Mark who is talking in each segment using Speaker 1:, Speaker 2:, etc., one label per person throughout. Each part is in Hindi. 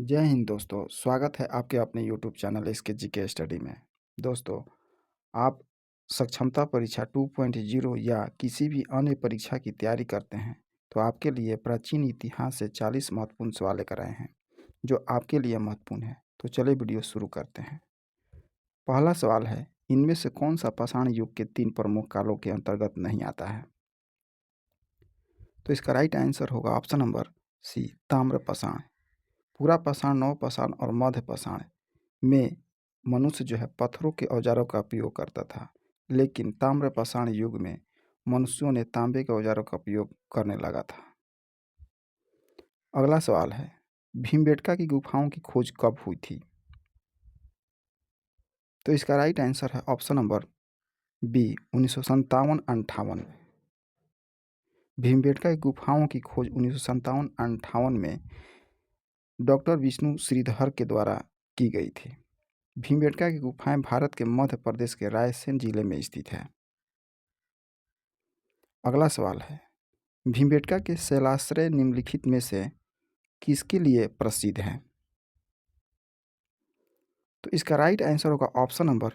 Speaker 1: जय हिंद दोस्तों, स्वागत है आपके अपने YouTube channel SK GK study में। दोस्तों, आप सक्षमता परीक्षा 2.0 या किसी भी अन्य परीक्षा की तैयारी करते हैं, तो आपके लिए प्राचीन इतिहास से 40 महत्वपूर्ण सवाल लेकर आए हैं, जो आपके लिए महत्वपूर्ण है। तो चलिए वीडियो शुरू करते हैं। पहला सवाल है, इनमें से कौन सा पाषाण युग के 3 प्रमुख कालों के अंतर्गत नहीं आता है? तो इसका राइट आंसर होगा ऑप्शन नंबर सी, ताम्र पाषाण। पूरा पाषाण, नव पाषाण और मध्य पाषाण में मनुष्य जो है पत्थरों के औजारों का उपयोग करता था, लेकिन ताम्र पाषाण युग में मनुष्यों ने तांबे के औजारों का उपयोग करने लगा था। अगला सवाल है, भीमबेटका की गुफाओं की खोज कब हुई थी? तो इसका राइट आंसर है ऑप्शन नंबर बी, 1957-58 में। भीमबेटका की गुफाओं की खोज 1957-58 में डॉक्टर विष्णु श्रीधर के द्वारा की गई थी। भीमबेटका की गुफाएं भारत के मध्य प्रदेश के रायसेन जिले में स्थित है। अगला सवाल है, भीमबेटका के शैलाश्रय निम्नलिखित में से किसके लिए प्रसिद्ध है? तो इसका राइट आंसर होगा ऑप्शन नंबर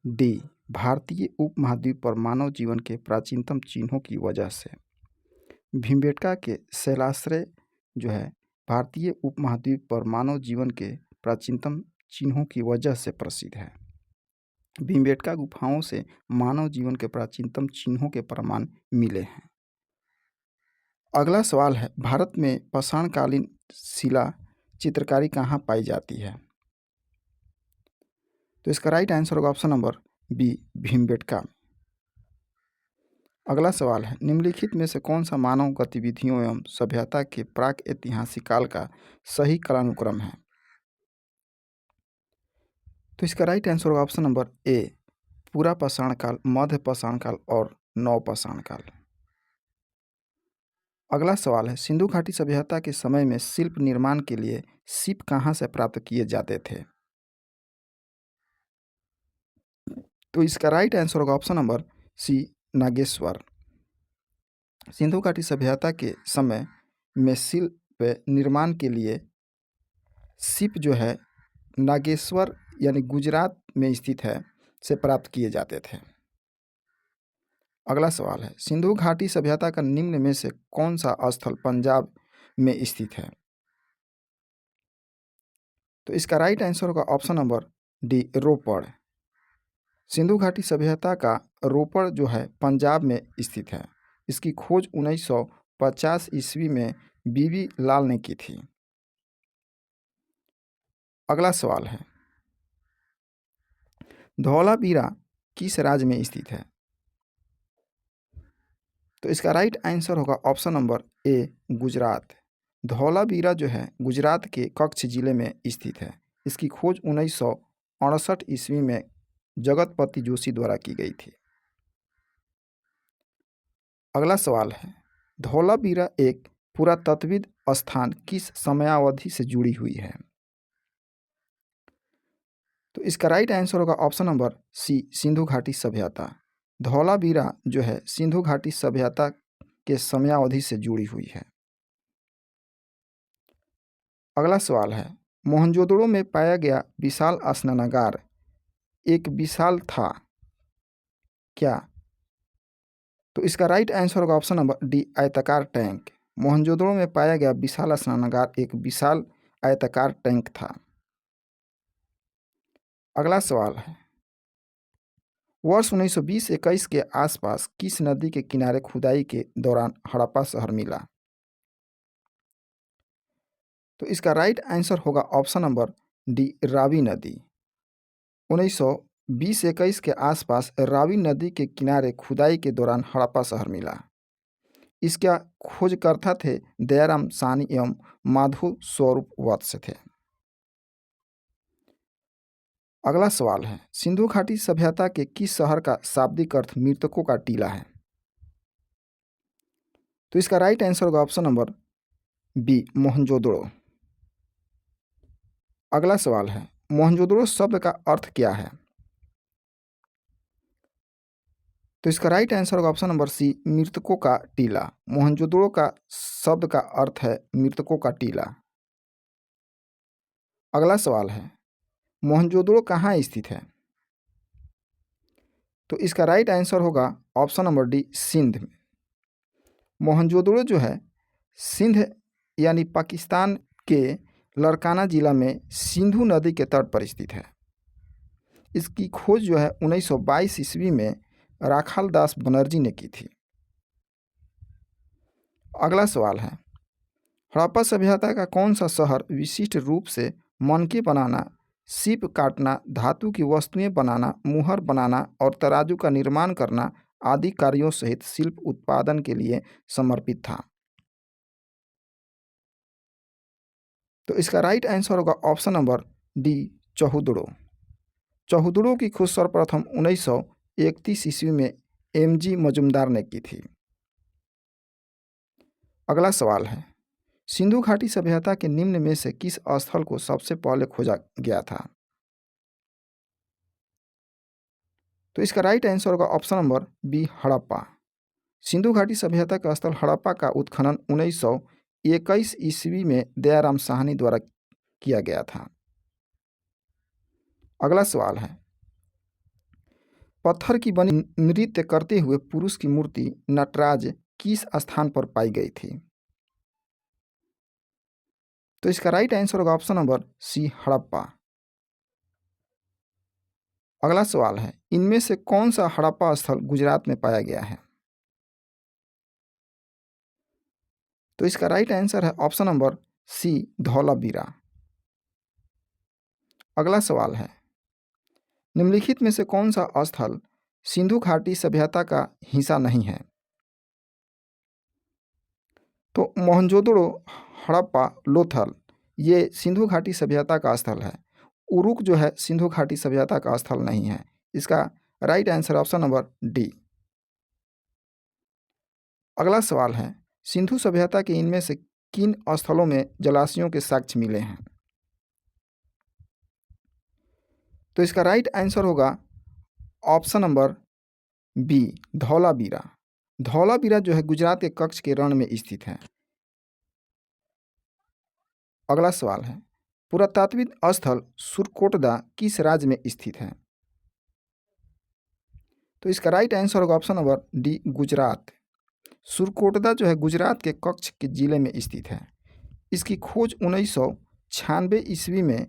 Speaker 1: डी, भारतीय उपमहाद्वीप पर मानव जीवन के प्राचीनतम चिन्हों की वजह से। भीमबेटका के शैलाश्रय जो है भारतीय उपमहाद्वीप पर मानव जीवन के प्राचीनतम चिन्हों की वजह से प्रसिद्ध है। भीमबेटका गुफाओं से मानव जीवन के प्राचीनतम चिन्हों के प्रमाण मिले हैं। अगला सवाल है, भारत में पाषाणकालीन शिला चित्रकारी कहाँ पाई जाती है? तो इसका राइट आंसर होगा ऑप्शन नंबर बी, भीमबेटका। अगला सवाल है, निम्नलिखित में से कौन सा मानव गतिविधियों एवं सभ्यता के प्राक ऐतिहासिक काल का सही कालानुक्रम है? तो इसका राइट आंसर होगा ऑप्शन नंबर ए, पूरा पाषाण काल, मध्य पाषाण काल और नव पाषाण काल। अगला सवाल है, सिंधु घाटी सभ्यता के समय में शिल्प निर्माण के लिए सीप कहाँ से प्राप्त किए जाते थे? तो इसका राइट आंसर होगा option number C, Nageshwar. Sindhu घाटी सभ्यता के समय में शिल्प निर्माण के लिए सीप जो है नागेश्वर यानी गुजरात में स्थित है से प्राप्त किए जाते थे। अगला सवाल है, सिंधु घाटी सभ्यता का निम्न में से कौन सा स्थल पंजाब में स्थित है? तो इसका राइट आंसर होगा ऑप्शन नंबर डी, रोपड़। सिंधु घाटी सभ्यता का रोपड़ जो है पंजाब में स्थित है। इसकी खोज 1950 ईस्वी में बीबी लाल ने की थी। अगला सवाल है, धौलावीरा किस राज्य में स्थित है? तो इसका राइट आंसर होगा option number A, Gujarat. Dholavira जो है गुजरात के कच्छ जिले में स्थित है। इसकी खोज 1968 ईस्वी में जगतपति जोशी द्वारा की गई थी। अगला सवाल है, धौलावीरा एक पुरातत्विद स्थान किस समयावधि से जुड़ी हुई है? तो इसका राइट आंसर होगा ऑप्शन नंबर सी, सिंधु घाटी सभ्यता। धौलावीरा जो है सिंधु घाटी सभ्यता के समयावधि से जुड़ी हुई है। अगला सवाल है, मोहनजोदड़ो में पाया गया विशाल स्नानागार एक विशाल था क्या? तो इसका राइट आंसर होगा ऑप्शन नंबर डी, आयताकार टैंक। मोहनजोदड़ो में पाया गया विशाल स्नानागार एक विशाल आयताकार टैंक था। अगला सवाल है, वर्ष 1920-21 के आसपास किस नदी के किनारे खुदाई के दौरान हड़प्पा शहर मिला? तो इसका राइट आंसर होगा ऑप्शन नंबर डी, रावी नदी। 1920-21 के आसपास रावी नदी के किनारे खुदाई के दौरान हड़प्पा शहर मिला। इसका खोजकर्ता थे दयाराम साहनी एवं माधव स्वरूप वत्स थे। अगला सवाल है, सिंधु घाटी सभ्यता के किस शहर का शाब्दिक अर्थ मृतकों का टीला है? तो इसका राइट आंसर होगा ऑप्शन नंबर बी, मोहनजोदड़ो। अगला सवाल है, मोहनजोदड़ो शब्द का अर्थ क्या है? तो इसका राइट आंसर होगा ऑप्शन नंबर सी, मृतकों का टीला। मोहनजोदड़ो का शब्द का अर्थ है मृतकों का टीला। अगला सवाल है, मोहनजोदड़ो कहाँ स्थित है? तो इसका राइट आंसर होगा ऑप्शन नंबर डी, सिंध में। मोहनजोदड़ो जो है सिंध यानी पाकिस्तान के लड़काना जिला में सिंधु नदी के तट पर स्थित है। इसकी खोज जो है 1922 ईस्वी में राखाल दास बनर्जी ने की थी। अगला सवाल है, हड़प्पा सभ्यता का कौन सा शहर विशिष्ट रूप से मनके बनाना, सीप काटना, धातु की वस्तुएं बनाना, मुहर बनाना और तराजू का निर्माण करना आदि कार्यों सहित शिल्प उत्पादन के लिए समर्पित था? तो इसका राइट आंसर होगा ऑप्शन नंबर डी, चौहुदड़ो। चौहुदड़ो की खोज सर्वप्रथम 1931 ईस्वी में एमजी मजुमदार ने की थी। अगला सवाल है, सिंधु घाटी सभ्यता के निम्न में से किस स्थल को सबसे पहले खोजा गया था? तो इसका राइट आंसर होगा option number B, Harappa. Sindhu घाटी सभ्यता का स्थल हड़प्पा का उत्खनन 1921 ईस्वी में दयाराम साहनी द्वारा किया गया था। अगला सवाल है, पत्थर की बनी नृत्य करते हुए पुरुष की मूर्ति नटराज किस स्थान पर पाई गई थी? तो इसका राइट आंसर होगा ऑप्शन नंबर सी, हड़प्पा। अगला सवाल है, इनमें से कौन सा हड़प्पा स्थल गुजरात में पाया गया है? तो इसका राइट आंसर है ऑप्शन नंबर सी, धौलावीरा। अगला सवाल है, निम्नलिखित में से कौन सा स्थल सिंधु घाटी सभ्यता का हिस्सा नहीं है? तो मोहनजोदड़ो, हड़प्पा, लोथल ये सिंधु घाटी सभ्यता का स्थल है। उरुक जो है सिंधु घाटी सभ्यता का स्थल नहीं है। इसका right answer option number D. अगला सवाल है, सिंधु सभ्यता के इनमें से किन स्थलों में जलाशयों के साक्ष्य मिले हैं? तो इसका राइट आंसर होगा option number B, Dholavira. Dholavira जो है गुजरात के कच्छ के रण में स्थित है। अगला सवाल है, पुरातात्विक स्थल सुरकोटदा किस राज्य में स्थित है? तो इसका राइट आंसर होगा option number D, Gujarat. Surkotada जो है गुजरात के कच्छ के जिले में स्थित है। इसकी खोज 1996 ईस्वी में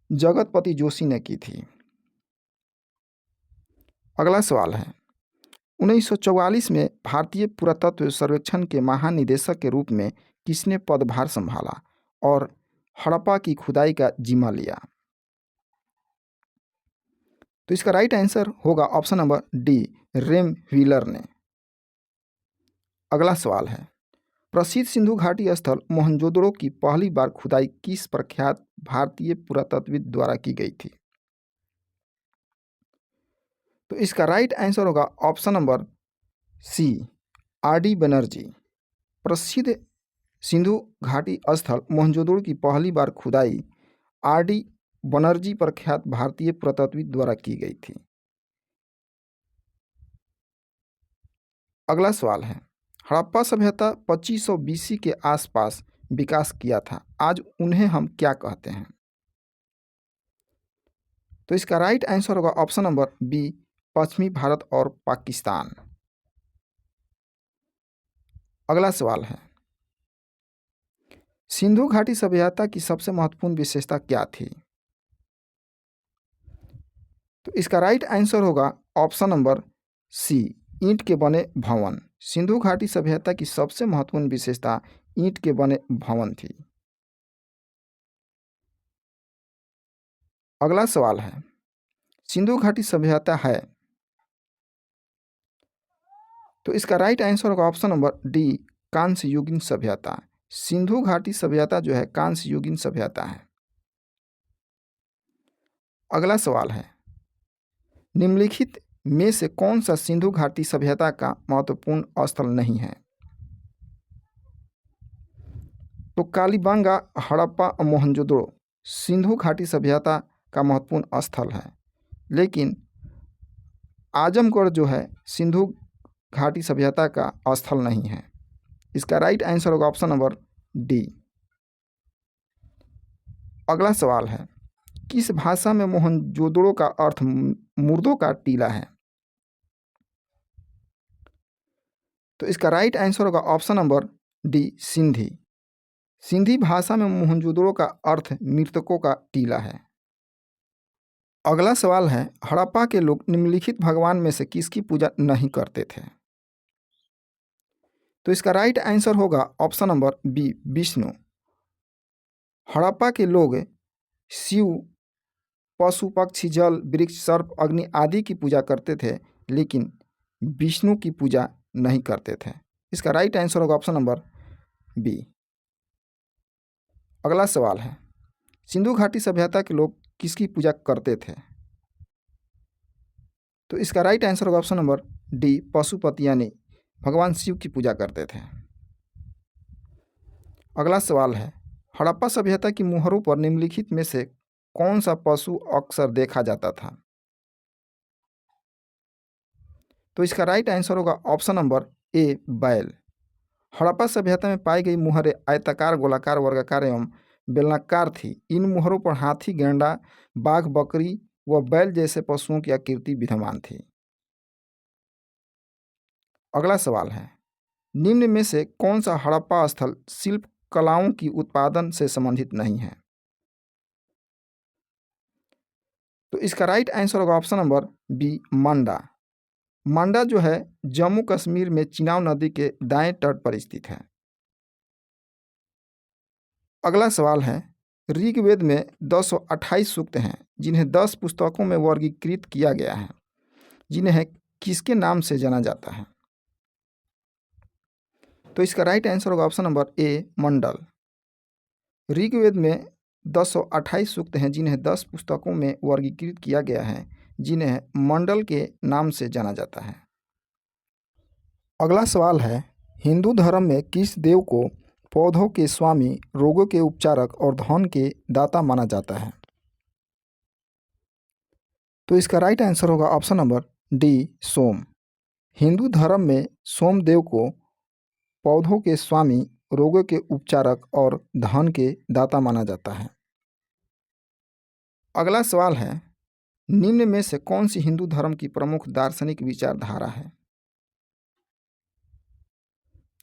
Speaker 1: जगतपति जोशी ने की थी। अगला सवाल है, 1944 में भारतीय पुरातत्व सर्वेक्षण के महानिदेशक के रूप में किसने पदभार संभाला और हड़प्पा की खुदाई का जिम्मा लिया? तो इसका राइट आंसर होगा ऑप्शन नंबर डी, रेम व्हीलर ने। अगला सवाल है, प्रसिद्ध सिंधु घाटी स्थल मोहनजोदड़ो की पहली बार खुदाई किस प्रख्यात भारतीय पुरातत्वविद द्वारा की गई थी? तो इसका राइट आंसर होगा option number C, R D. Banerjee. प्रसिद्ध सिंधु घाटी स्थल मोहनजोदड़ो की पहली बार खुदाई आर.डी. बनर्जी प्रख्यात भारतीय पुरातत्वविद द्वारा की गई थी। अगला सवाल है, हड़प्पा सभ्यता 2500 BC के आसपास विकास किया था, आज उन्हें हम क्या कहते हैं? तो इसका राइट आंसर होगा ऑप्शन नंबर बी, पश्चिमी भारत और पाकिस्तान। अगला सवाल है, सिंधु घाटी सभ्यता की सबसे महत्वपूर्ण विशेषता क्या थी? तो इसका राइट आंसर होगा ऑप्शन नंबर सी, ईंट के बने भवन। सिंधु घाटी सभ्यता की सबसे महत्वपूर्ण विशेषता ईंट के बने भवन थी। अगला सवाल है, सिंधु घाटी सभ्यता है? तो इसका राइट आंसर होगा ऑप्शन नंबर डी, कांस्य युगीन सभ्यता। सिंधु घाटी सभ्यता जो है कांस्य युगीन सभ्यता है। अगला सवाल है, निम्नलिखित में से कौन सा सिंधु घाटी सभ्यता का महत्वपूर्ण स्थल नहीं है? तो कालीबंगा, हड़प्पा और मोहनजोदड़ो सिंधु घाटी सभ्यता का महत्वपूर्ण स्थल है, लेकिन आजमगढ़ जो है सिंधु घाटी सभ्यता का स्थल नहीं है। इसका राइट आंसर होगा ऑप्शन नंबर डी। अगला सवाल है, किस भाषा में मोहनजोदड़ो का अर्थ मुर्दों का टीला है? तो इसका राइट आंसर होगा option number D, Sindhi. Sindhi भाषा में मोहनजोदड़ो का अर्थ मृतकों का टीला है। अगला सवाल है, हड़प्पा के लोग निम्नलिखित भगवान में से किसकी पूजा नहीं करते थे? तो इसका राइट आंसर होगा option number B, Vishnu. Harappa के लोग शिव, पशु पक्षी, जल, वृक्ष, सर्प, अग्नि आदि की पूजा करते थे, लेकिन विष्णु की पूजा नहीं करते थे। इसका राइट आंसर होगा ऑप्शन नंबर बी। अगला सवाल है, सिंधु घाटी सभ्यता के लोग किसकी पूजा करते थे? तो इसका राइट आंसर होगा ऑप्शन नंबर डी, पशुपति यानी भगवान शिव की पूजा करते थे। अगला सवाल है, हड़प्पा सभ्यता की मुहरों पर निम्नलिखित में से कौन सा पशु अक्सर देखा जाता था? तो इसका राइट आंसर होगा ऑप्शन नंबर ए, बैल। हड़प्पा सभ्यता में पाई गई मुहरें आयताकार, गोलाकार, वर्गाकार एवं बेलनाकार थी। इन मुहरों पर हाथी, गैंडा, बाघ, बकरी व बैल जैसे पशुओं की आकृति विद्यमान थी। अगला सवाल है, निम्न में से कौन सा हड़प्पा स्थल शिल्प कलाओं की उत्पादन से संबंधित नहीं है? तो इसका राइट आंसर होगा ऑप्शन नंबर बी, मंडा। मंडा जो है जम्मू कश्मीर में चिनाब नदी के दाएं तट पर स्थित है। अगला सवाल है, ऋग्वेद में 228 सूक्त हैं, जिन्हें 10 पुस्तकों में वर्गीकृत किया गया है, जिन्हें किसके नाम से जाना जाता है? तो इसका राइट आंसर होगा ऑप्शन नंबर ए, मंडल। ऋग्वेद में 228 सूक्त हैं, जिन्हें 10 पुस्तकों में वर्गीकृत किया गया है, जिन्हें मंडल के नाम से जाना जाता है। अगला सवाल है, हिंदू धर्म में किस देव को पौधों के स्वामी, रोगों के उपचारक और धन के दाता माना जाता है? तो इसका राइट आंसर होगा ऑप्शन नंबर डी, सोम। हिंदू धर्म में सोमदेव को पौधों के स्वामी, रोगों के उपचारक और धन के दाता माना जाता है। अगला सवाल है, निम्न में से कौन सी हिंदू धर्म की प्रमुख दार्शनिक विचारधारा है?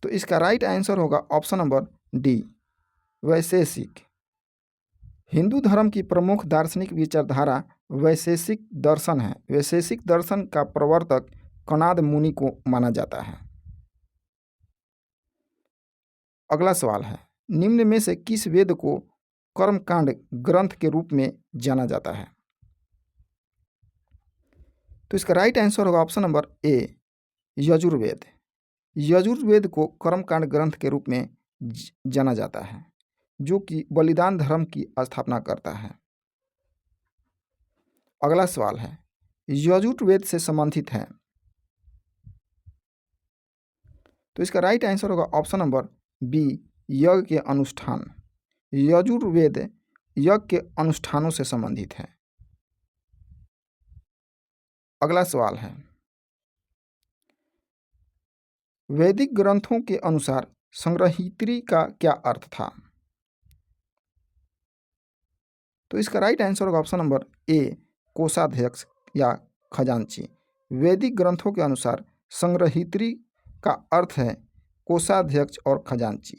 Speaker 1: तो इसका राइट आंसर होगा ऑप्शन नंबर डी, वैशेषिक। हिंदू धर्म की प्रमुख दार्शनिक विचारधारा वैशेषिक दर्शन है। वैशेषिक दर्शन का प्रवर्तक कणाद मुनि को माना जाता है। अगला सवाल है, निम्न में से किस वेद को कर्मकांड ग्रंथ के रूप में जाना जाता है? तो इसका राइट आंसर होगा option number A, Yajurveda. Yajurveda को कर्मकांड ग्रंथ के रूप में जाना जाता है, जो कि बलिदान धर्म की स्थापना करता है। अगला सवाल है, यजुर्वेद से संबंधित है। तो इसका राइट आंसर होगा ऑप्शन नंबर बी, यज्ञ के अनुष्ठान। यजुर्वेद यज्ञ के अनुष्ठानों से संबंधित है। अगला सवाल है, वैदिक ग्रंथों के अनुसार संग्रहित्री का क्या अर्थ था? तो इसका राइट आंसर होगा ऑप्शन नंबर ए, कोषाध्यक्ष या खजांची। वैदिक ग्रंथों के अनुसार संग्रहित्री का अर्थ है कोषाध्यक्ष और खजांची।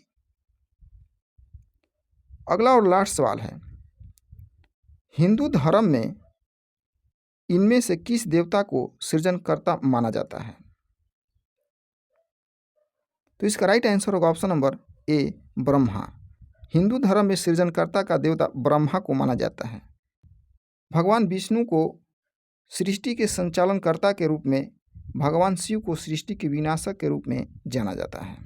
Speaker 1: अगला और लास्ट सवाल है, हिंदू धर्म में इनमें से किस देवता को सृजनकर्ता माना जाता है? तो इसका राइट आंसर होगा option number A, Brahma. Hindu धर्म में सृजनकर्ता का देवता ब्रह्मा को माना जाता है। भगवान विष्णु को सृष्टि के संचालनकर्ता के रूप में, भगवान शिव को सृष्टि के विनाशक के रूप में जाना जाता है।